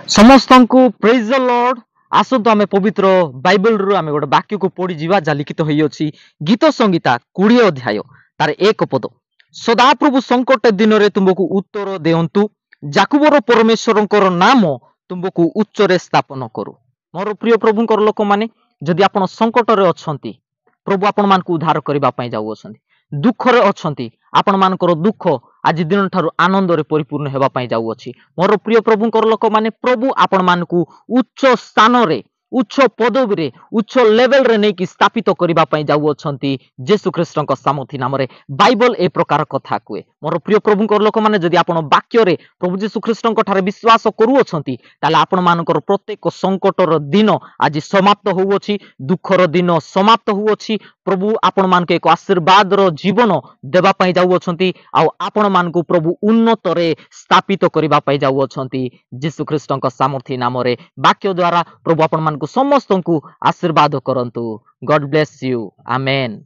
समस्त को praise the Lord आसतु आमे पवित्र बाइबल रु आमे गोटे वाक्य को पढ़ी जीवा जा लिखित होई अछि गीत संगीता 20 अध्याय तार एक पद सदाप्रभु संकट दिन रे तुमको उत्तर देयंतु जाकुबर परमेश्वरंकर नाम तुमको उच्च रे स्थापन करू। मोर प्रिय प्रभुंकर लोक माने जदि आपण संकट रे अछंती प्रभु आपण मान को उद्धार करबा पई जाउ अछंती दुख रे अछंती आपण मानकर दुख आज दिन ठारू आनंद रे परिपूर्ण हेबा पई जाउ अछि। मोर प्रिय प्रभुंकर लोक माने प्रभु आपण मान को उच्च स्थान रे उच्च पदवी रे उच्च लेवल रे नेकी स्थापित करबा पई जाउ अछंती जेसु ख्रीष्टक सामर्थी नाम रे बाइबल ए प्रकार कथा कुए। मोर प्रिय प्रभुंकर लोक माने जदि आपण वाक्य रे प्रभु जेसु ख्रीष्टक ठारे विश्वास करू अछंती ताले आपण मानकर प्रत्येक संकटर दिन आज समाप्त होउ अछि दुखर दिन समाप्त होउ अछि। प्रभु आपण मान के एक आशीर्वाद रो जीवन देबा पई जाउ अछंती आ आपण मान को प्रभु उन्नत रे स्थापित करबा पई जाउ अछंती जेसु ख्रीष्टक सामर्थी नाम रे वाक्य द्वारा प्रभु आपण मान को समस्त को आशीर्वाद करंतु। God bless you amen.